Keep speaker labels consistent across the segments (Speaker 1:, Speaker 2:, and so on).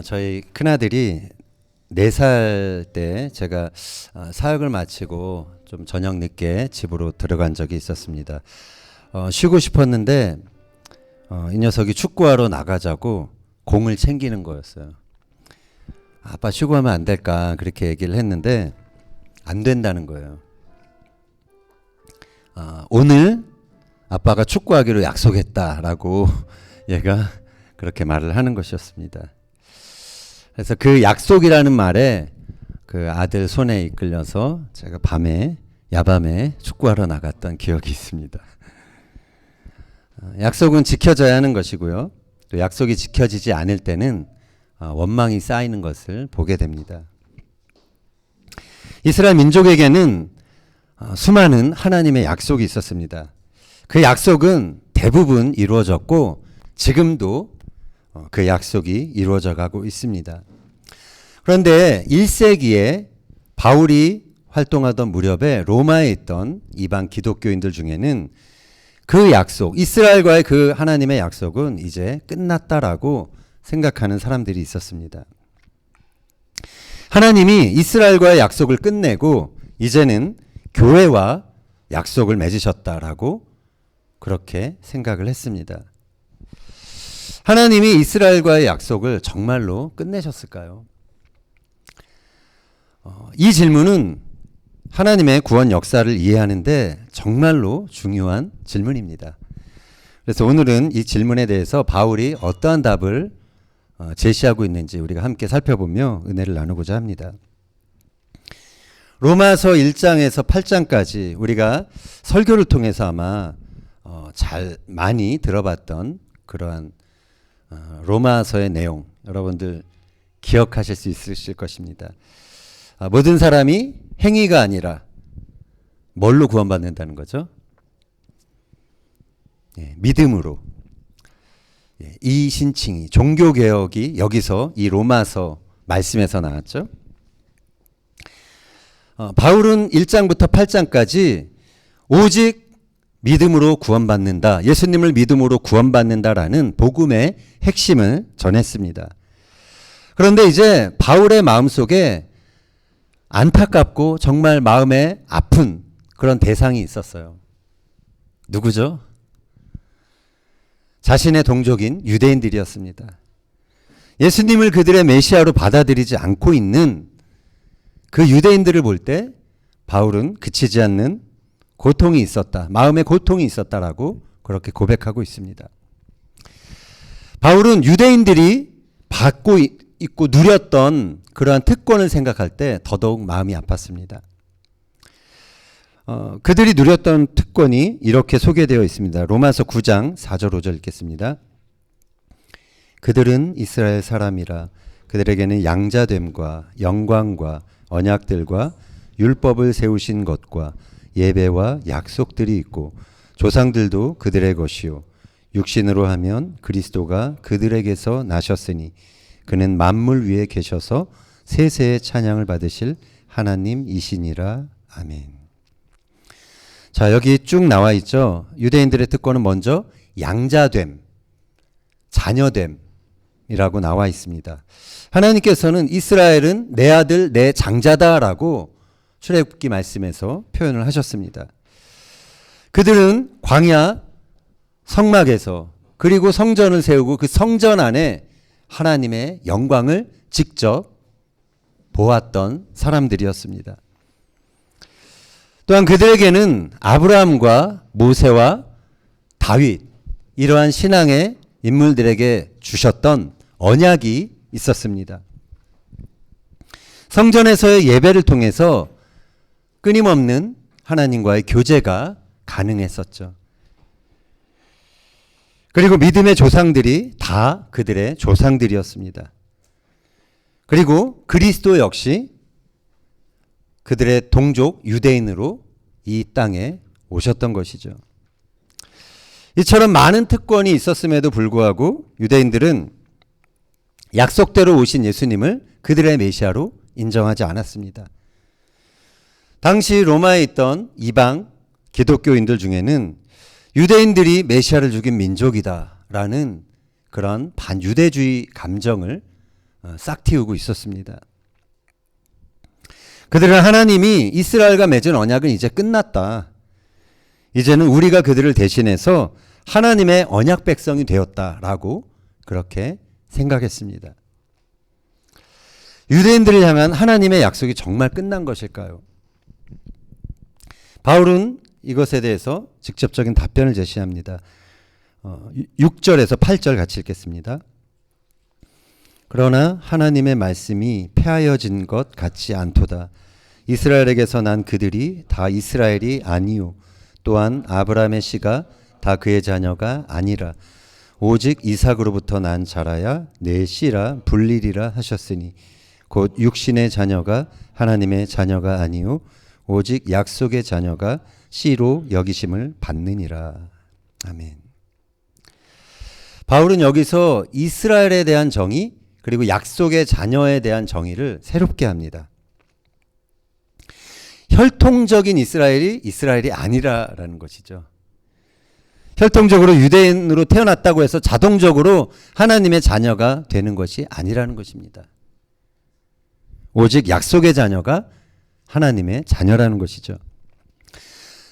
Speaker 1: 저희 큰아들이 4살 때 제가 사역을 마치고 좀 저녁 늦게 집으로 들어간 적이 있었습니다. 쉬고 싶었는데 이 녀석이 축구하러 나가자고 공을 챙기는 거였어요. 아빠 쉬고 하면 안 될까 그렇게 얘기를 했는데 안 된다는 거예요. 오늘 아빠가 축구하기로 약속했다라고 얘가 그렇게 말을 하는 것이었습니다. 그래서 그 약속이라는 말에 그 아들 손에 이끌려서 제가 야밤에 축구하러 나갔던 기억이 있습니다. 약속은 지켜져야 하는 것이고요. 또 약속이 지켜지지 않을 때는 원망이 쌓이는 것을 보게 됩니다. 이스라엘 민족에게는 수많은 하나님의 약속이 있었습니다. 그 약속은 대부분 이루어졌고 지금도 그 약속이 이루어져 가고 있습니다. 그런데 1세기에 바울이 활동하던 무렵에 로마에 있던 이방 기독교인들 중에는 그 약속, 이스라엘과의 그 하나님의 약속은 이제 끝났다라고 생각하는 사람들이 있었습니다. 하나님이 이스라엘과의 약속을 끝내고 이제는 교회와 약속을 맺으셨다라고 그렇게 생각을 했습니다. 하나님이 이스라엘과의 약속을 정말로 끝내셨을까요? 이 질문은 하나님의 구원 역사를 이해하는데 정말로 중요한 질문입니다. 그래서 오늘은 이 질문에 대해서 바울이 어떠한 답을 제시하고 있는지 우리가 함께 살펴보며 은혜를 나누고자 합니다. 로마서 1장에서 8장까지 우리가 설교를 통해서 아마 많이 들어봤던 그러한 로마서의 내용 여러분들 기억하실 수 있으실 것입니다. 모든 사람이 행위가 아니라 뭘로 구원받는다는 거죠? 믿음으로. 이 신칭이 종교개혁이 여기서 이 로마서 말씀에서 나왔죠. 바울은 1장부터 8장까지 오직 믿음으로 구원받는다, 예수님을 믿음으로 구원받는다라는 복음의 핵심을 전했습니다. 그런데 이제 바울의 마음속에 안타깝고 정말 마음에 아픈 그런 대상이 있었어요. 누구죠? 자신의 동족인 유대인들이었습니다. 예수님을 그들의 메시아로 받아들이지 않고 있는 그 유대인들을 볼 때 바울은 그치지 않는 고통이 있었다. 마음의 고통이 있었다라고 그렇게 고백하고 있습니다. 바울은 유대인들이 받고 있고 누렸던 그러한 특권을 생각할 때 더더욱 마음이 아팠습니다. 그들이 누렸던 특권이 이렇게 소개되어 있습니다. 로마서 9장 4절 5절 읽겠습니다. 그들은 이스라엘 사람이라 그들에게는 양자됨과 영광과 언약들과 율법을 세우신 것과 예배와 약속들이 있고 조상들도 그들의 것이요 육신으로 하면 그리스도가 그들에게서 나셨으니 그는 만물 위에 계셔서 세세의 찬양을 받으실 하나님이시니라. 아멘. 자, 여기 쭉 나와 있죠. 유대인들의 특권은 먼저 양자됨, 자녀됨이라고 나와 있습니다. 하나님께서는 이스라엘은 내 아들 내 장자다라고 출애굽기 말씀에서 표현을 하셨습니다. 그들은 광야 성막에서 그리고 성전을 세우고 그 성전 안에 하나님의 영광을 직접 보았던 사람들이었습니다. 또한 그들에게는 아브라함과 모세와 다윗 이러한 신앙의 인물들에게 주셨던 언약이 있었습니다. 성전에서의 예배를 통해서 끊임없는 하나님과의 교제가 가능했었죠. 그리고 믿음의 조상들이 다 그들의 조상들이었습니다. 그리고 그리스도 역시 그들의 동족 유대인으로 이 땅에 오셨던 것이죠. 이처럼 많은 특권이 있었음에도 불구하고 유대인들은 약속대로 오신 예수님을 그들의 메시아로 인정하지 않았습니다. 당시 로마에 있던 이방 기독교인들 중에는 유대인들이 메시아를 죽인 민족이다라는 그런 반유대주의 감정을 싹 틔우고 있었습니다. 그들은 하나님이 이스라엘과 맺은 언약은 이제 끝났다. 이제는 우리가 그들을 대신해서 하나님의 언약 백성이 되었다라고 그렇게 생각했습니다. 유대인들을 향한 하나님의 약속이 정말 끝난 것일까요? 바울은 이것에 대해서 직접적인 답변을 제시합니다. 6절에서 8절 같이 읽겠습니다. 그러나 하나님의 말씀이 폐하여진 것 같지 않도다. 이스라엘에게서 난 그들이 다 이스라엘이 아니요 또한 아브라함의 씨가 다 그의 자녀가 아니라 오직 이삭으로부터 난 자라야 내 씨라 불리리라 하셨으니 곧 육신의 자녀가 하나님의 자녀가 아니요 오직 약속의 자녀가 씨로 여기심을 받느니라. 아멘. 바울은 여기서 이스라엘에 대한 정의 그리고 약속의 자녀에 대한 정의를 새롭게 합니다. 혈통적인 이스라엘이 아니라라는 것이죠. 혈통적으로 유대인으로 태어났다고 해서 자동적으로 하나님의 자녀가 되는 것이 아니라는 것입니다. 오직 약속의 자녀가 하나님의 자녀라는 것이죠.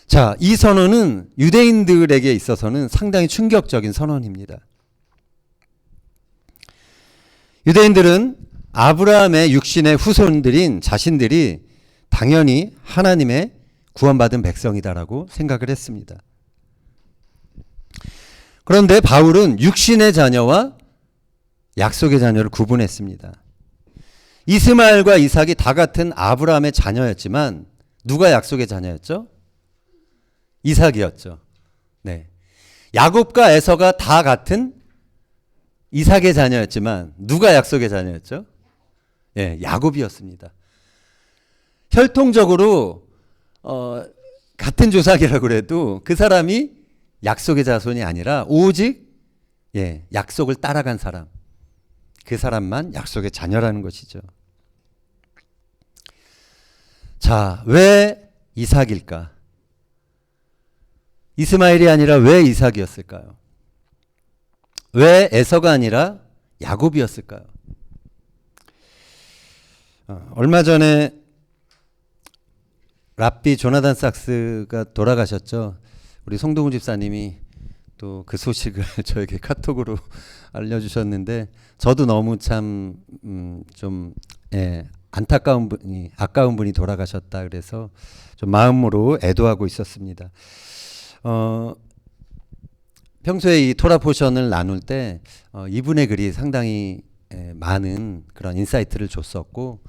Speaker 1: 자, 이 선언은 유대인들에게 있어서는 상당히 충격적인 선언입니다. 유대인들은 아브라함의 육신의 후손들인 자신들이 당연히 하나님의 구원받은 백성이다라고 생각을 했습니다. 그런데 바울은 육신의 자녀와 약속의 자녀를 구분했습니다. 이스마엘과 이삭이 다 같은 아브라함의 자녀였지만 누가 약속의 자녀였죠? 이삭이었죠. 네. 야곱과 에서가 다 같은 이삭의 자녀였지만 누가 약속의 자녀였죠? 예, 야곱이었습니다. 혈통적으로 같은 조상이라고 해도 그 사람이 약속의 자손이 아니라 오직 약속을 따라간 사람, 그 사람만 약속의 자녀라는 것이죠. 자, 왜 이삭일까? 이스마엘이 아니라 왜 이삭이었을까요? 왜 에서가 아니라 야곱이었을까요? 얼마 전에 랍비 조나단 삭스가 돌아가셨죠. 우리 송동훈 집사님이 또 그 소식을 저에게 카톡으로 알려주셨는데 저도 너무 참 좀 안타까운 분이 아까운 분이 돌아가셨다 그래서 좀 마음으로 애도하고 있었습니다. 평소에 이 토라 포션을 나눌 때 이분의 글이 상당히 많은 그런 인사이트를 줬었고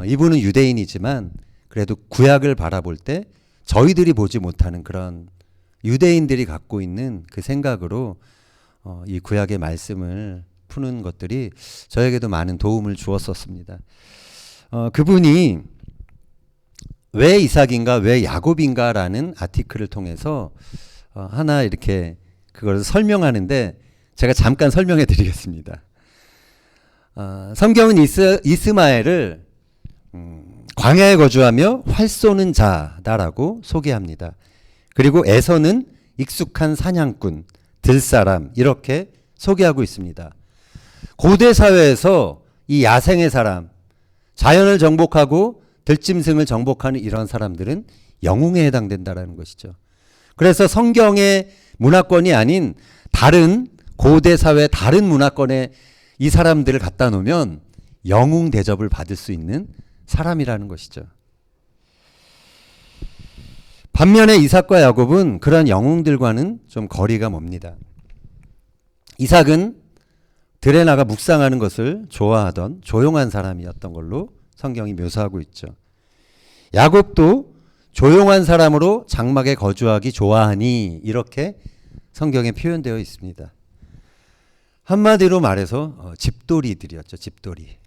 Speaker 1: 이분은 유대인이지만 그래도 구약을 바라볼 때 저희들이 보지 못하는 그런 유대인들이 갖고 있는 그 생각으로 이 구약의 말씀을 푸는 것들이 저에게도 많은 도움을 주었었습니다. 그분이 왜 이삭인가 왜 야곱인가라는 아티클을 통해서 하나 이렇게 그걸 설명하는데 제가 잠깐 설명해 드리겠습니다. 성경은 이스마엘을 광야에 거주하며 활 쏘는 자다라고 소개합니다. 그리고 에서는 익숙한 사냥꾼, 들사람 이렇게 소개하고 있습니다. 고대 사회에서 이 야생의 사람, 자연을 정복하고 들짐승을 정복하는 이런 사람들은 영웅에 해당된다라는 것이죠. 그래서 성경의 문화권이 아닌 다른 고대 사회 다른 문화권에 이 사람들을 갖다 놓으면 영웅 대접을 받을 수 있는 사람이라는 것이죠. 반면에 이삭과 야곱은 그런 영웅들과는 좀 거리가 멉니다. 이삭은 들에 나가 묵상하는 것을 좋아하던 조용한 사람이었던 걸로 성경이 묘사하고 있죠. 야곱도 조용한 사람으로 장막에 거주하기 좋아하니 이렇게 성경에 표현되어 있습니다. 한마디로 말해서 집돌이들이었죠. 집돌이.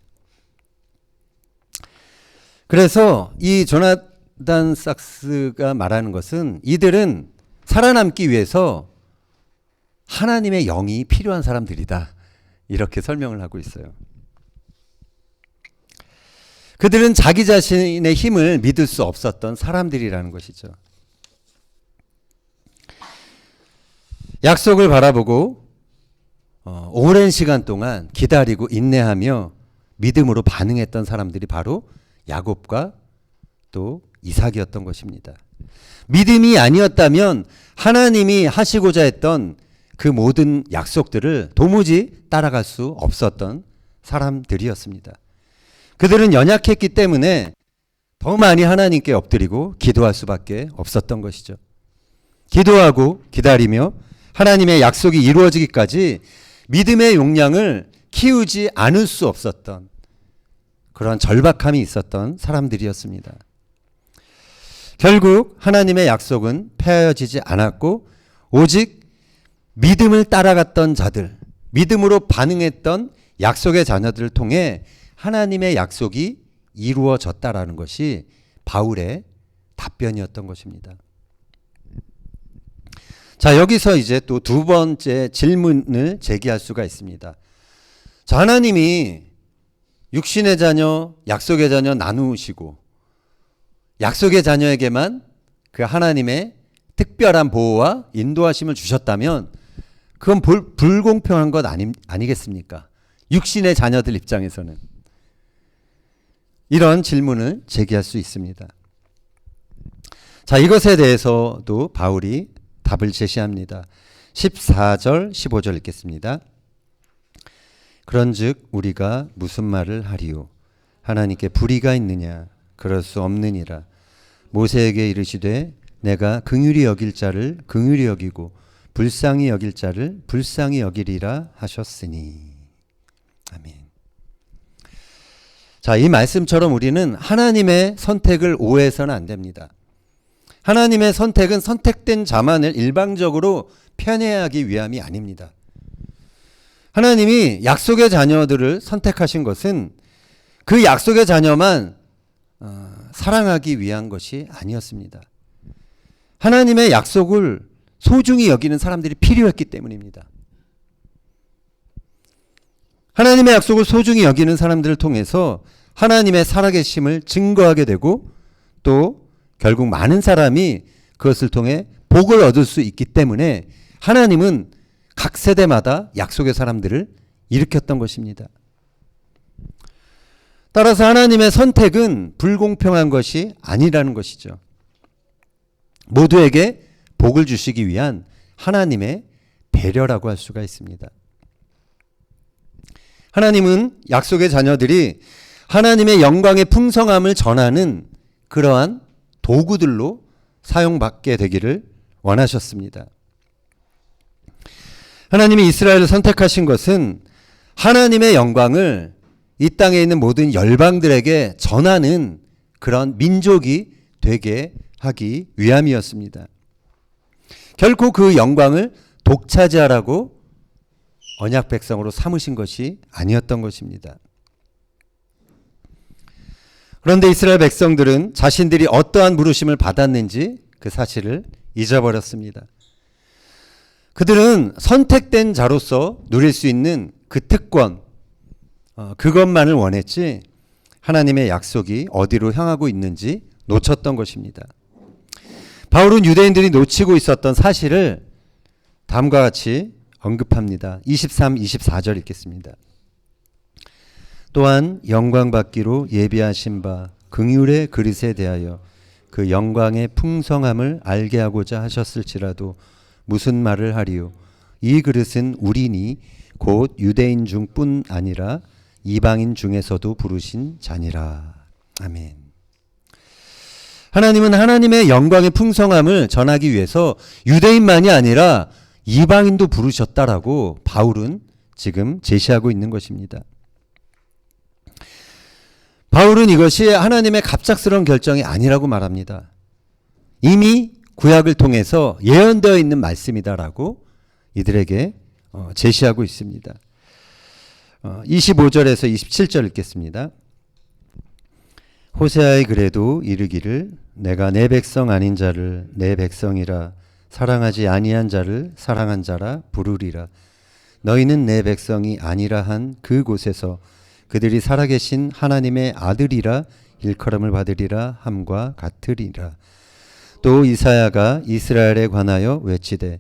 Speaker 1: 그래서 이 조나단 삭스가 말하는 것은 이들은 살아남기 위해서 하나님의 영이 필요한 사람들이다. 이렇게 설명을 하고 있어요. 그들은 자기 자신의 힘을 믿을 수 없었던 사람들이라는 것이죠. 약속을 바라보고 오랜 시간 동안 기다리고 인내하며 믿음으로 반응했던 사람들이 바로 야곱과 또 이삭이었던 것입니다. 믿음이 아니었다면 하나님이 하시고자 했던 그 모든 약속들을 도무지 따라갈 수 없었던 사람들이었습니다. 그들은 연약했기 때문에 더 많이 하나님께 엎드리고 기도할 수밖에 없었던 것이죠. 기도하고 기다리며 하나님의 약속이 이루어지기까지 믿음의 용량을 키우지 않을 수 없었던 그런 절박함이 있었던 사람들이었습니다. 결국 하나님의 약속은 폐하여지지 않았고 오직 믿음을 따라갔던 자들, 믿음으로 반응했던 약속의 자녀들을 통해 하나님의 약속이 이루어졌다라는 것이 바울의 답변이었던 것입니다. 자, 여기서 이제 또 두 번째 질문을 제기할 수가 있습니다. 자, 하나님이 육신의 자녀, 약속의 자녀 나누시고 약속의 자녀에게만 그 하나님의 특별한 보호와 인도하심을 주셨다면 그건 불공평한 것 아니겠습니까? 육신의 자녀들 입장에서는. 이런 질문을 제기할 수 있습니다. 자, 이것에 대해서도 바울이 답을 제시합니다. 14절, 15절 읽겠습니다. 그런즉 우리가 무슨 말을 하리요? 하나님께 불의가 있느냐? 그럴 수 없느니라. 모세에게 이르시되 내가 긍휼히 여길 자를 긍휼히 여기고 불쌍히 여길 자를 불쌍히 여기리라 하셨으니. 아멘. 자, 이 말씀처럼 우리는 하나님의 선택을 오해해서는 안 됩니다. 하나님의 선택은 선택된 자만을 일방적으로 편애하기 위함이 아닙니다. 하나님이 약속의 자녀들을 선택하신 것은 그 약속의 자녀만 사랑하기 위한 것이 아니었습니다. 하나님의 약속을 소중히 여기는 사람들이 필요했기 때문입니다. 하나님의 약속을 소중히 여기는 사람들을 통해서 하나님의 살아계심을 증거하게 되고 또 결국 많은 사람이 그것을 통해 복을 얻을 수 있기 때문에 하나님은 각 세대마다 약속의 사람들을 일으켰던 것입니다. 따라서 하나님의 선택은 불공평한 것이 아니라는 것이죠. 모두에게 복을 주시기 위한 하나님의 배려라고 할 수가 있습니다. 하나님은 약속의 자녀들이 하나님의 영광의 풍성함을 전하는 그러한 도구들로 사용받게 되기를 원하셨습니다. 하나님이 이스라엘을 선택하신 것은 하나님의 영광을 이 땅에 있는 모든 열방들에게 전하는 그런 민족이 되게 하기 위함이었습니다. 결코 그 영광을 독차지하라고 언약 백성으로 삼으신 것이 아니었던 것입니다. 그런데 이스라엘 백성들은 자신들이 어떠한 부르심을 받았는지 그 사실을 잊어버렸습니다. 그들은 선택된 자로서 누릴 수 있는 그 특권, 그것만을 원했지 하나님의 약속이 어디로 향하고 있는지 놓쳤던 것입니다. 바울은 유대인들이 놓치고 있었던 사실을 다음과 같이 언급합니다. 23, 24절 읽겠습니다. 또한 영광 받기로 예비하신 바 긍휼의 그릇에 대하여 그 영광의 풍성함을 알게 하고자 하셨을지라도 무슨 말을 하리요? 이 그릇은 우리니 곧 유대인 중뿐 아니라 이방인 중에서도 부르신 자니라. 아멘. 하나님은 하나님의 영광의 풍성함을 전하기 위해서 유대인만이 아니라 이방인도 부르셨다라고 바울은 지금 제시하고 있는 것입니다. 바울은 이것이 하나님의 갑작스러운 결정이 아니라고 말합니다. 이미 구약을 통해서 예언되어 있는 말씀이다라고 이들에게 제시하고 있습니다. 25절에서 27절 읽겠습니다. 호세아의 글에도 이르기를 내가 내 백성 아닌 자를 내 백성이라 사랑하지 아니한 자를 사랑한 자라 부르리라. 너희는 내 백성이 아니라 한 그곳에서 그들이 살아계신 하나님의 아들이라 일컬음을 받으리라 함과 같으리라. 또 이사야가 이스라엘에 관하여 외치되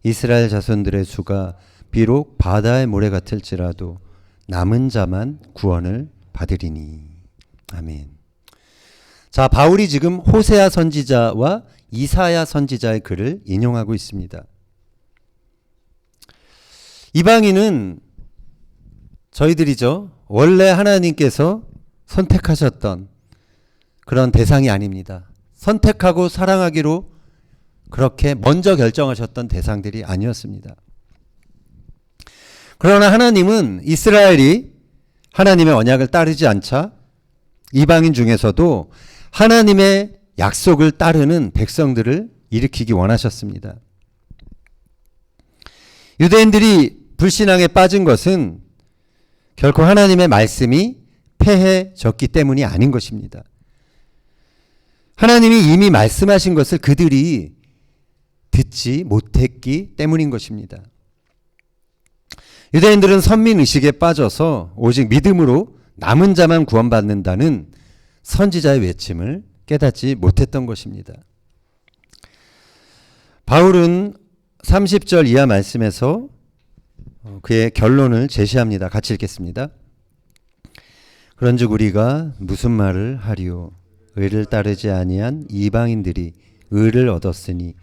Speaker 1: 이스라엘 자손들의 수가 비록 바다의 모래 같을지라도 남은 자만 구원을 받으리니. 아멘. 자, 바울이 지금 호세아 선지자와 이사야 선지자의 글을 인용하고 있습니다. 이방인은 저희들이죠. 원래 하나님께서 선택하셨던 그런 대상이 아닙니다. 선택하고 사랑하기로 그렇게 먼저 결정하셨던 대상들이 아니었습니다. 그러나 하나님은 이스라엘이 하나님의 언약을 따르지 않자 이방인 중에서도 하나님의 약속을 따르는 백성들을 일으키기 원하셨습니다. 유대인들이 불신앙에 빠진 것은 결코 하나님의 말씀이 폐해졌기 때문이 아닌 것입니다. 하나님이 이미 말씀하신 것을 그들이 듣지 못했기 때문인 것입니다. 유대인들은 선민의식에 빠져서 오직 믿음으로 남은 자만 구원받는다는 선지자의 외침을 깨닫지 못했던 것입니다. 바울은 30절 이하 말씀에서 그의 결론을 제시합니다. 같이 읽겠습니다. 그런즉 우리가 무슨 말을 하리요? 의를 따르지 아니한 이방인들이 의를 얻었으니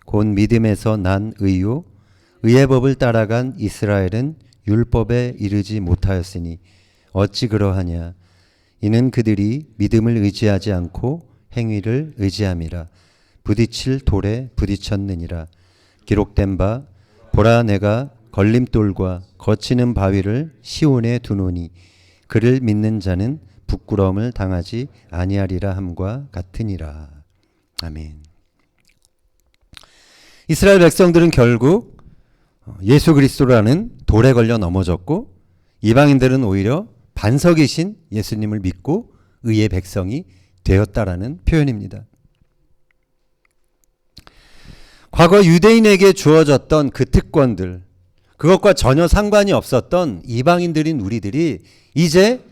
Speaker 1: 곧 믿음에서 난 의요 의의 법을 따라간 이스라엘은 율법에 이르지 못하였으니 어찌 그러하냐? 이는 그들이 믿음을 의지하지 않고 행위를 의지함이라. 부딪힐 돌에 부딪혔느니라. 기록된 바 보라 내가 걸림돌과 거치는 바위를 시온에 두노니 그를 믿는 자는 부끄러움을 당하지 아니하리라 함과 같으니라. 아멘. 이스라엘 백성들은 결국 예수 그리스도라는 돌에 걸려 넘어졌고 이방인들은 오히려 반석이신 예수님을 믿고 의의 백성이 되었다라는 표현입니다. 과거 유대인에게 주어졌던 그 특권들, 그것과 전혀 상관이 없었던 이방인들인 우리들이 이제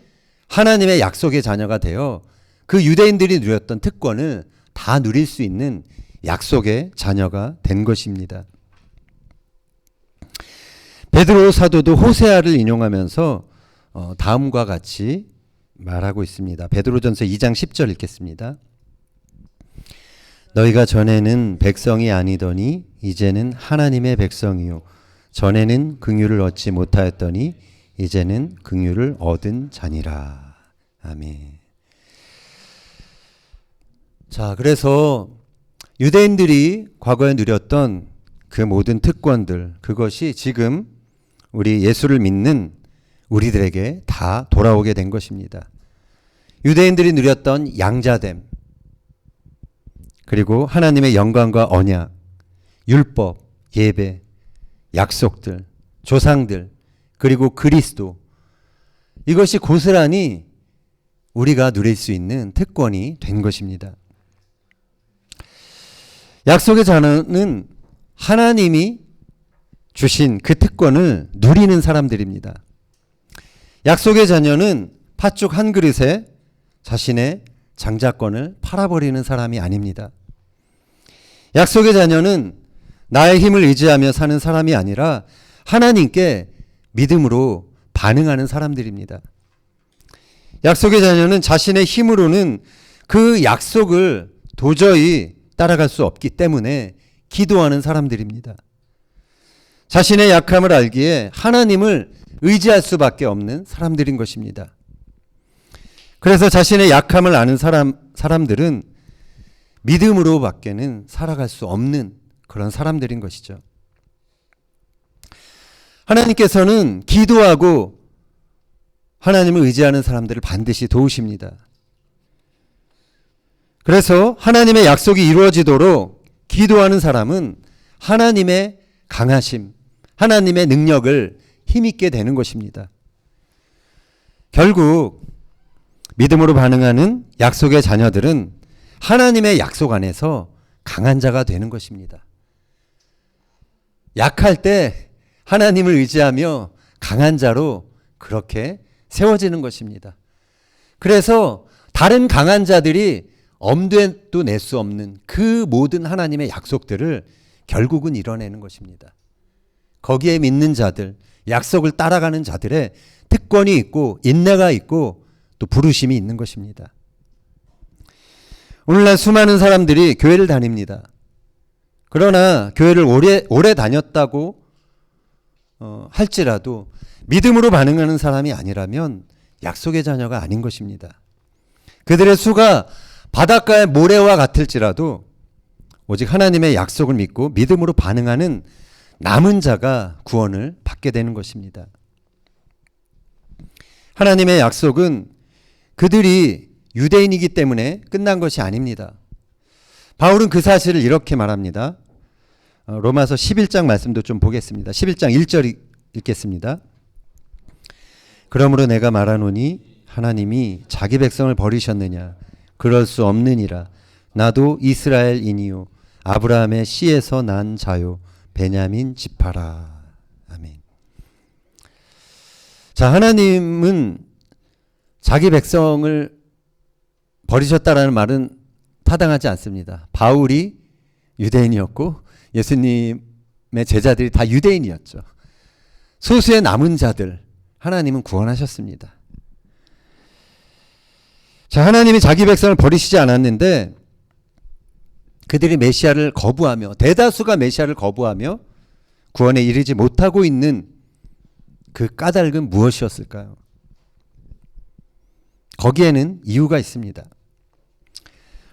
Speaker 1: 하나님의 약속의 자녀가 되어 그 유대인들이 누렸던 특권을 다 누릴 수 있는 약속의 자녀가 된 것입니다. 베드로 사도도 호세아를 인용하면서 다음과 같이 말하고 있습니다. 베드로전서 2장 10절 읽겠습니다. 너희가 전에는 백성이 아니더니 이제는 하나님의 백성이요 전에는 긍휼을 얻지 못하였더니 이제는 긍휼을 얻은 자니라. 아멘. 자, 그래서 유대인들이 과거에 누렸던 그 모든 특권들, 그것이 지금 우리 예수를 믿는 우리들에게 다 돌아오게 된 것입니다. 유대인들이 누렸던 양자됨, 그리고 하나님의 영광과 언약, 율법, 예배, 약속들, 조상들, 그리고 그리스도, 이것이 고스란히 우리가 누릴 수 있는 특권이 된 것입니다. 약속의 자녀는 하나님이 주신 그 특권을 누리는 사람들입니다. 약속의 자녀는 팥죽 한 그릇에 자신의 장자권을 팔아버리는 사람이 아닙니다. 약속의 자녀는 나의 힘을 의지하며 사는 사람이 아니라 하나님께 믿음으로 반응하는 사람들입니다. 약속의 자녀는 자신의 힘으로는 그 약속을 도저히 따라갈 수 없기 때문에 기도하는 사람들입니다. 자신의 약함을 알기에 하나님을 의지할 수밖에 없는 사람들인 것입니다. 그래서 자신의 약함을 아는 사람들은 믿음으로 밖에는 살아갈 수 없는 그런 사람들인 것이죠. 하나님께서는 기도하고 하나님을 의지하는 사람들을 반드시 도우십니다. 그래서 하나님의 약속이 이루어지도록 기도하는 사람은 하나님의 강하심, 하나님의 능력을 힘있게 되는 것입니다. 결국 믿음으로 반응하는 약속의 자녀들은 하나님의 약속 안에서 강한 자가 되는 것입니다. 약할 때 하나님을 의지하며 강한 자로 그렇게 세워지는 것입니다. 그래서 다른 강한 자들이 엄두도 낼 수 없는 그 모든 하나님의 약속들을 결국은 이뤄내는 것입니다. 거기에 믿는 자들, 약속을 따라가는 자들의 특권이 있고 인내가 있고 또 부르심이 있는 것입니다. 오늘날 수많은 사람들이 교회를 다닙니다. 그러나 교회를 오래 다녔다고 할지라도 믿음으로 반응하는 사람이 아니라면 약속의 자녀가 아닌 것입니다. 그들의 수가 바닷가의 모래와 같을지라도 오직 하나님의 약속을 믿고 믿음으로 반응하는 남은 자가 구원을 받게 되는 것입니다. 하나님의 약속은 그들이 유대인이기 때문에 끝난 것이 아닙니다. 바울은 그 사실을 이렇게 말합니다. 로마서 11장 말씀도 좀 보겠습니다. 11장 1절 읽겠습니다. 그러므로 내가 말하노니 하나님이 자기 백성을 버리셨느냐? 그럴 수 없느니라. 나도 이스라엘인이요 아브라함의 씨에서 난 자요 베냐민 지파라. 아멘. 자, 하나님은 자기 백성을 버리셨다라는 말은 타당하지 않습니다. 바울이 유대인이었고 예수님의 제자들이 다 유대인이었죠. 소수의 남은 자들 하나님은 구원하셨습니다. 자, 하나님이 자기 백성을 버리시지 않았는데 그들이 메시아를 거부하며 대다수가 메시아를 거부하며 구원에 이르지 못하고 있는 그 까닭은 무엇이었을까요? 거기에는 이유가 있습니다.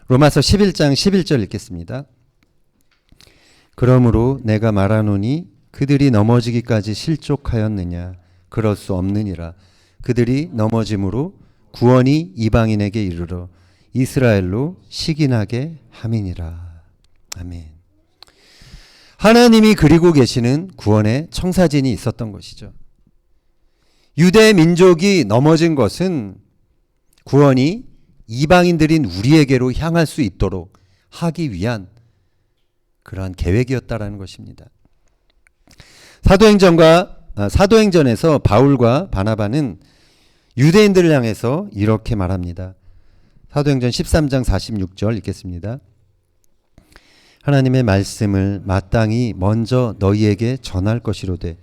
Speaker 1: 로마서 11장 11절 읽겠습니다. 그러므로 내가 말하노니 그들이 넘어지기까지 실족하였느냐? 그럴 수 없느니라. 그들이 넘어짐으로 구원이 이방인에게 이르러 이스라엘로 식인하게 함이니라. 아멘. 하나님이 그리고 계시는 구원의 청사진이 있었던 것이죠. 유대 민족이 넘어진 것은 구원이 이방인들인 우리에게로 향할 수 있도록 하기 위한 그러한 계획이었다라는 것입니다. 사도행전에서 바울과 바나바는 유대인들을 향해서 이렇게 말합니다. 사도행전 13장 46절 읽겠습니다. 하나님의 말씀을 마땅히 먼저 너희에게 전할 것이로되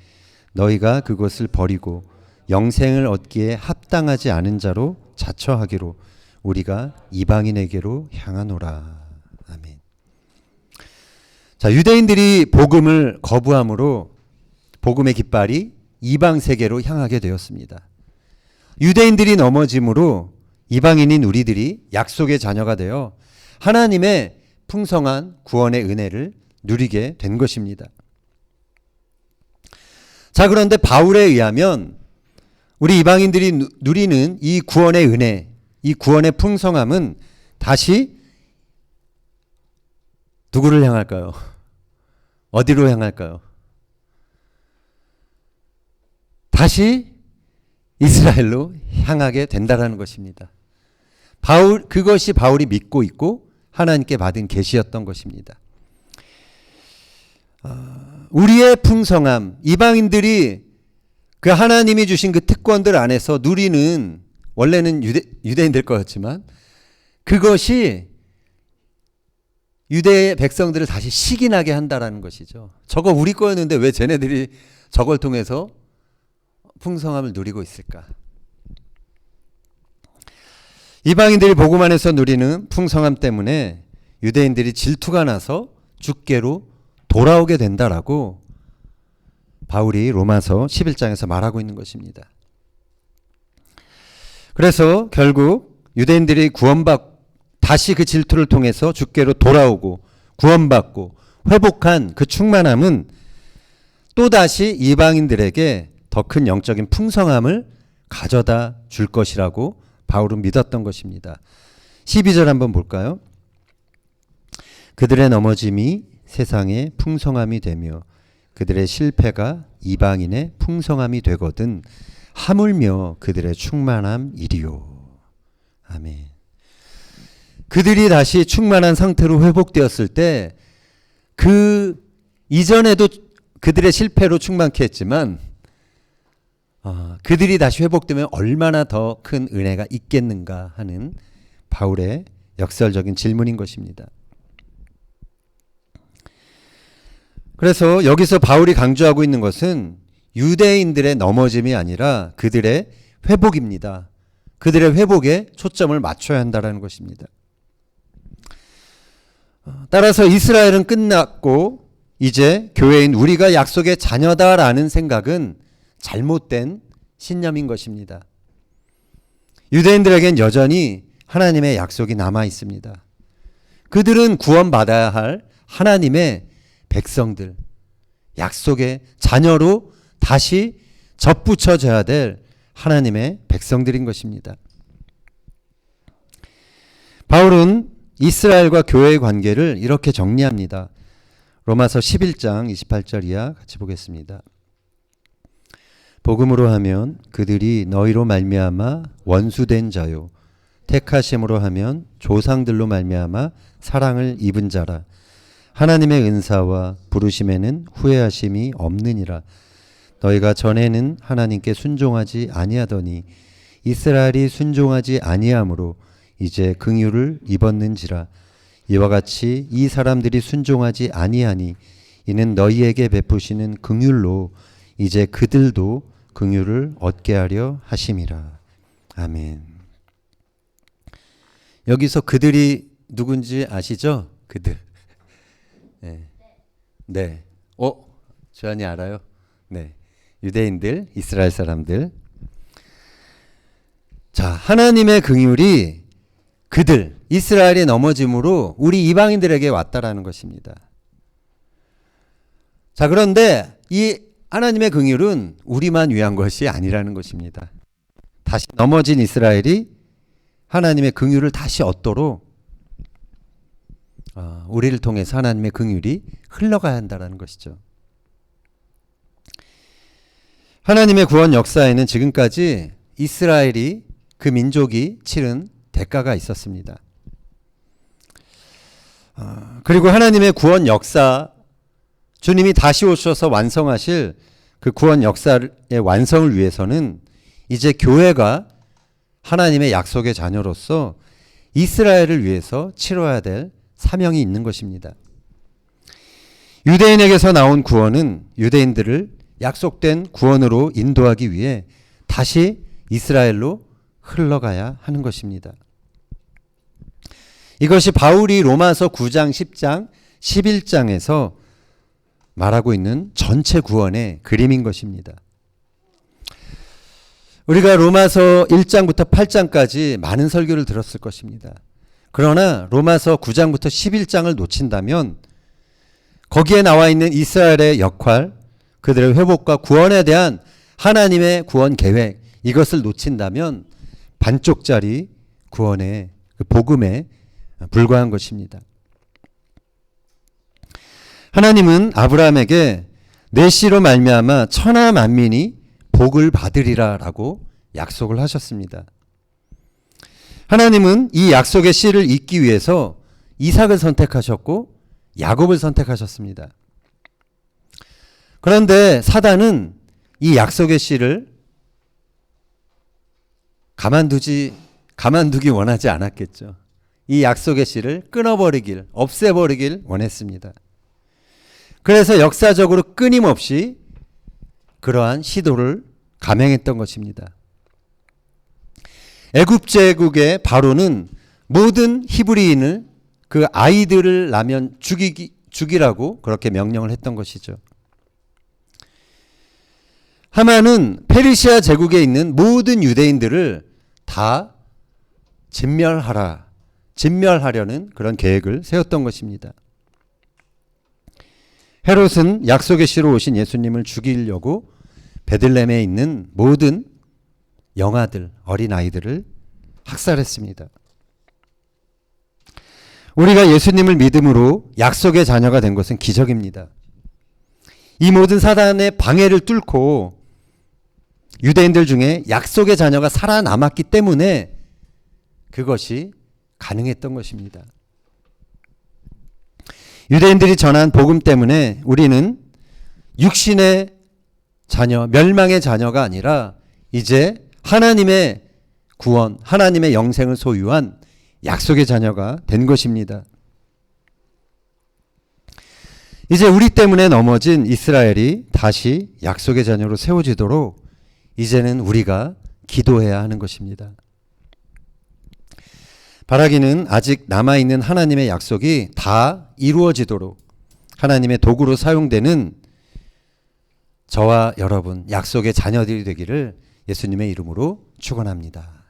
Speaker 1: 너희가 그것을 버리고 영생을 얻기에 합당하지 않은 자로 자처하기로 우리가 이방인에게로 향하노라. 아멘. 자, 유대인들이 복음을 거부함으로 복음의 깃발이 이방 세계로 향하게 되었습니다. 유대인들이 넘어짐으로 이방인인 우리들이 약속의 자녀가 되어 하나님의 풍성한 구원의 은혜를 누리게 된 것입니다. 자, 그런데 바울에 의하면 우리 이방인들이 누리는 이 구원의 은혜, 이 구원의 풍성함은 다시 누구를 향할까요? 어디로 향할까요? 다시 이스라엘로 향하게 된다라는 것입니다. 그것이 바울이 믿고 있고 하나님께 받은 계시였던 것입니다. 우리의 풍성함, 이방인들이 그 하나님이 주신 그 특권들 안에서 누리는, 원래는 유대인들 거였지만 그것이 유대의 백성들을 다시 식인하게 한다라는 것이죠. 저거 우리 거였는데 왜 쟤네들이 저걸 통해서 풍성함을 누리고 있을까? 이방인들이 복음 안에서 누리는 풍성함 때문에 유대인들이 질투가 나서 주께로 돌아오게 된다라고 바울이 로마서 11장에서 말하고 있는 것입니다. 그래서 결국 유대인들이 다시 그 질투를 통해서 주께로 돌아오고 구원받고 회복한 그 충만함은 또다시 이방인들에게 더 큰 영적인 풍성함을 가져다 줄 것이라고 바울은 믿었던 것입니다. 12절 한번 볼까요? 그들의 넘어짐이 세상의 풍성함이 되며 그들의 실패가 이방인의 풍성함이 되거든 하물며 그들의 충만함이리요. 아멘. 그들이 다시 충만한 상태로 회복되었을 때 그 이전에도 그들의 실패로 충만케 했지만 그들이 다시 회복되면 얼마나 더 큰 은혜가 있겠는가 하는 바울의 역설적인 질문인 것입니다. 그래서 여기서 바울이 강조하고 있는 것은 유대인들의 넘어짐이 아니라 그들의 회복입니다. 그들의 회복에 초점을 맞춰야 한다는 것입니다. 따라서 이스라엘은 끝났고 이제 교회인 우리가 약속의 자녀다라는 생각은 잘못된 신념인 것입니다. 유대인들에겐 여전히 하나님의 약속이 남아 있습니다. 그들은 구원받아야 할 하나님의 백성들, 약속의 자녀로 다시 접붙여져야 될 하나님의 백성들인 것입니다. 바울은 이스라엘과 교회의 관계를 이렇게 정리합니다. 로마서 11장 28절 이하 같이 보겠습니다. 복음으로 하면 그들이 너희로 말미암아 원수된 자요, 택하심으로 하면 조상들로 말미암아 사랑을 입은 자라. 하나님의 은사와 부르심에는 후회하심이 없느니라. 너희가 전에는 하나님께 순종하지 아니하더니 이스라엘이 순종하지 아니하므로 이제 긍휼을 입었는지라. 이와 같이 이 사람들이 순종하지 아니하니 이는 너희에게 베푸시는 긍휼로 이제 그들도 긍휼을 얻게 하려 하심이라. 아멘. 여기서 그들이 누군지 아시죠? 그들. 네. 네. 주한이 알아요? 네. 유대인들, 이스라엘 사람들. 자, 하나님의 긍휼이 그들, 이스라엘이 넘어짐으로 우리 이방인들에게 왔다라는 것입니다. 자, 그런데 이 하나님의 긍휼은 우리만 위한 것이 아니라는 것입니다. 다시 넘어진 이스라엘이 하나님의 긍휼을 다시 얻도록 우리를 통해서 하나님의 긍휼이 흘러가야 한다는 것이죠. 하나님의 구원 역사에는 지금까지 이스라엘이 그 민족이 치른 대가가 있었습니다. 그리고 하나님의 구원 역사, 주님이 다시 오셔서 완성하실 그 구원 역사의 완성을 위해서는 이제 교회가 하나님의 약속의 자녀로서 이스라엘을 위해서 치러야 될 사명이 있는 것입니다. 유대인에게서 나온 구원은 유대인들을 약속된 구원으로 인도하기 위해 다시 이스라엘로 흘러가야 하는 것입니다. 이것이 바울이 로마서 9장, 10장, 11장에서 말하고 있는 전체 구원의 그림인 것입니다. 우리가 로마서 1장부터 8장까지 많은 설교를 들었을 것입니다. 그러나 로마서 9장부터 11장을 놓친다면 거기에 나와 있는 이스라엘의 역할, 그들의 회복과 구원에 대한 하나님의 구원 계획, 이것을 놓친다면 반쪽짜리 구원의 그 복음에 불과한 것입니다. 하나님은 아브라함에게 내 씨로 말미암아 천하 만민이 복을 받으리라라고 약속을 하셨습니다. 하나님은 이 약속의 씨를 잇기 위해서 이삭을 선택하셨고 야곱을 선택하셨습니다. 그런데 사단은 이 약속의 씨를 가만두기 원하지 않았겠죠. 이 약속의 씨를 끊어버리길, 없애버리길 원했습니다. 그래서 역사적으로 끊임없이 그러한 시도를 감행했던 것입니다. 애굽 제국의 바로는 모든 히브리인을 그 아이들을 낳으면 죽이라고 그렇게 명령을 했던 것이죠. 하만은 페르시아 제국에 있는 모든 유대인들을 다 진멸하려는 그런 계획을 세웠던 것입니다. 헤롯은 약속의 씨로 오신 예수님을 죽이려고 베들레헴에 있는 모든 영아들, 어린아이들을 학살했습니다. 우리가 예수님을 믿음으로 약속의 자녀가 된 것은 기적입니다. 이 모든 사단의 방해를 뚫고 유대인들 중에 약속의 자녀가 살아남았기 때문에 그것이 가능했던 것입니다. 유대인들이 전한 복음 때문에 우리는 육신의 자녀, 멸망의 자녀가 아니라 이제 하나님의 구원, 하나님의 영생을 소유한 약속의 자녀가 된 것입니다. 이제 우리 때문에 넘어진 이스라엘이 다시 약속의 자녀로 세워지도록 이제는 우리가 기도해야 하는 것입니다. 바라기는 아직 남아있는 하나님의 약속이 다 이루어지도록 하나님의 도구로 사용되는 저와 여러분 약속의 자녀들이 되기를 예수님의 이름으로 축원합니다.